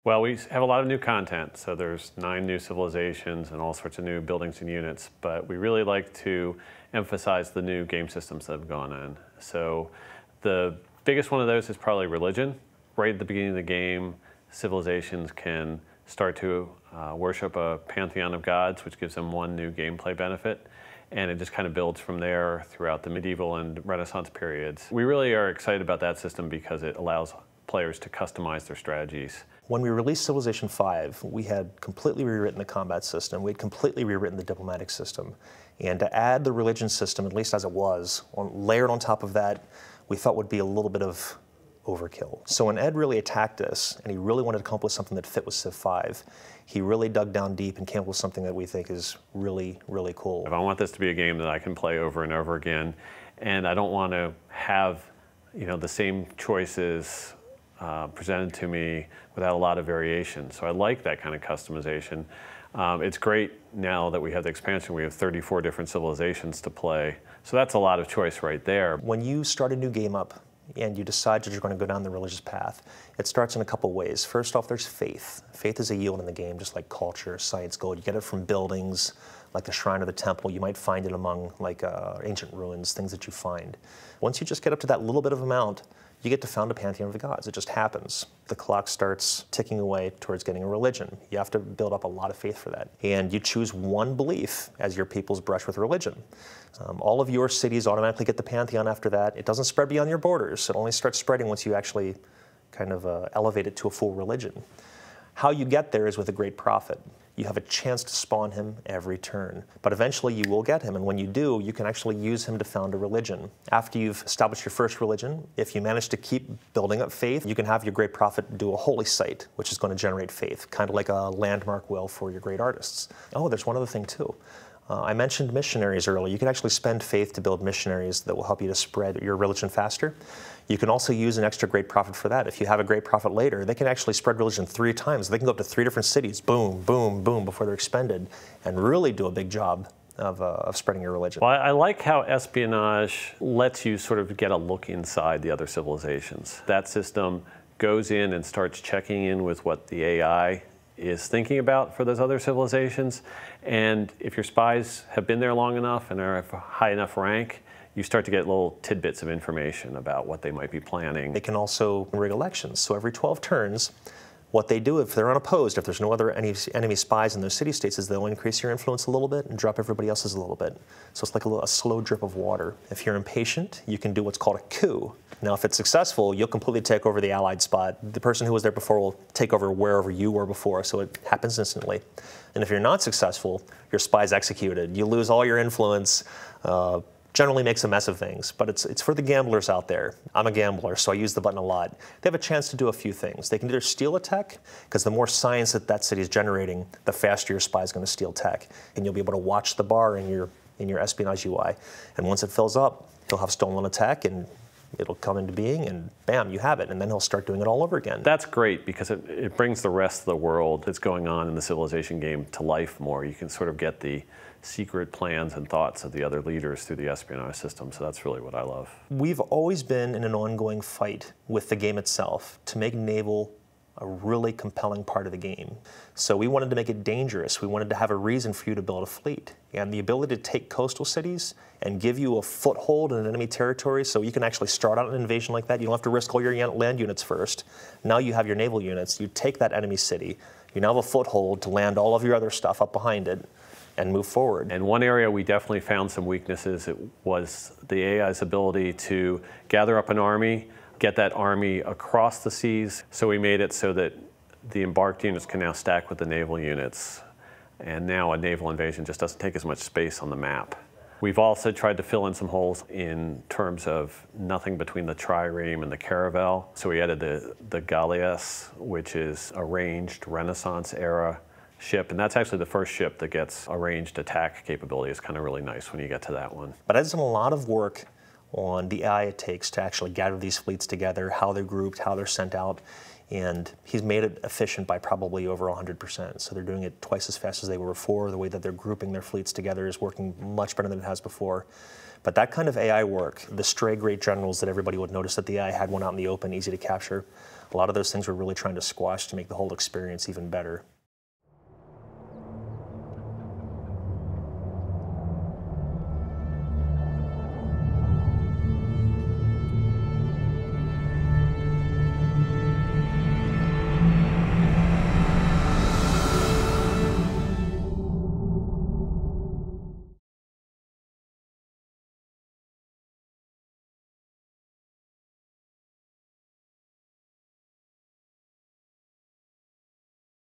Well, we have a lot of new content, so there's 9 new civilizations and all sorts of new buildings and units, but we really like to emphasize the new game systems that have gone in. So the biggest one of those is probably religion. Right at the beginning of the game, civilizations can start to worship a pantheon of gods, which gives them one new gameplay benefit. And it just kind of builds from there throughout the medieval and Renaissance periods. We really are excited about that system because it allows players to customize their strategies. When we released Civilization 5, we had completely rewritten the combat system. We had completely rewritten the diplomatic system. And to add the religion system, at least as it was, layered on top of that, we thought would be a little bit of overkill. So when Ed really attacked us, and he really wanted to come up with something that fit with Civ 5, he really dug down deep and came up with something that we think is really, really cool. I want this to be a game that I can play over and over again, and I don't want to have, the same choices presented to me without a lot of variation. So I like that kind of customization. It's great now that we have the expansion. We have 34 different civilizations to play. So that's a lot of choice right there. When you start a new game up and you decide that you're going to go down the religious path, it starts in a couple ways. First off, there's faith. Faith is a yield in the game, just like culture, science, gold. You get it from buildings, like the shrine or the temple. You might find it among ancient ruins, things that you find. Once you just get up to that little bit of amount, you get to found a pantheon of the gods. It just happens. The clock starts ticking away towards getting a religion. You have to build up a lot of faith for that. And you choose one belief as your people's brush with religion. All of your cities automatically get the pantheon after that. It doesn't spread beyond your borders. It only starts spreading once you actually kind of elevate it to a full religion. How you get there is with a great prophet. You have a chance to spawn him every turn. But eventually you will get him, and when you do, you can actually use him to found a religion. After you've established your first religion, if you manage to keep building up faith, you can have your great prophet do a holy site, which is going to generate faith, kind of like a landmark will for your great artists. Oh, there's one other thing too. I mentioned missionaries earlier. You can actually spend faith to build missionaries that will help you to spread your religion faster. You can also use an extra great prophet for that. If you have a great prophet later, they can actually spread religion 3 times. They can go up to 3 different cities, boom, boom, boom, before they're expended, and really do a big job of spreading your religion. Well, I like how Espionage lets you sort of get a look inside the other civilizations. That system goes in and starts checking in with what the AI is thinking about for those other civilizations. And if your spies have been there long enough and are of a high enough rank, you start to get little tidbits of information about what they might be planning. They can also rig elections. So every 12 turns, what they do if they're unopposed, if there's no other enemy spies in those city-states, is they'll increase your influence a little bit and drop everybody else's a little bit. So it's like a slow drip of water. If you're impatient, you can do what's called a coup. Now, if it's successful, you'll completely take over the allied spot. The person who was there before will take over wherever you were before, so it happens instantly. And if you're not successful, your spy's executed. You lose all your influence. Generally makes a mess of things, but it's for the gamblers out there. I'm a gambler, so I use the button a lot. They have a chance to do a few things. They can either steal a tech, because the more science that city is generating, the faster your spy is going to steal tech. And you'll be able to watch the bar in your Espionage UI. And once it fills up, he'll have stolen a tech, and it'll come into being, and bam, you have it. And then he'll start doing it all over again. That's great, because it brings the rest of the world that's going on in the civilization game to life more. You can sort of get the secret plans and thoughts of the other leaders through the Espionage system, so that's really what I love. We've always been in an ongoing fight with the game itself to make Naval a really compelling part of the game. So we wanted to make it dangerous. We wanted to have a reason for you to build a fleet. And the ability to take coastal cities and give you a foothold in an enemy territory, so you can actually start out an invasion like that. You don't have to risk all your land units first. Now you have your naval units. You take that enemy city. You now have a foothold to land all of your other stuff up behind it and move forward. And one area we definitely found some weaknesses, it was the AI's ability to gather up an army, get that army across the seas. So we made it so that the embarked units can now stack with the naval units. And now a naval invasion just doesn't take as much space on the map. We've also tried to fill in some holes in terms of nothing between the trireme and the caravel. So we added the galleass, which is a ranged Renaissance era ship, and that's actually the first ship that gets a ranged attack capability. It's kind of really nice when you get to that one. But I've done a lot of work on the AI it takes to actually gather these fleets together, how they're grouped, how they're sent out, and he's made it efficient by probably over 100%. So they're doing it twice as fast as they were before. The way that they're grouping their fleets together is working much better than it has before. But that kind of AI work, the stray great generals that everybody would notice that the AI had one out in the open, easy to capture, a lot of those things we're really trying to squash to make the whole experience even better.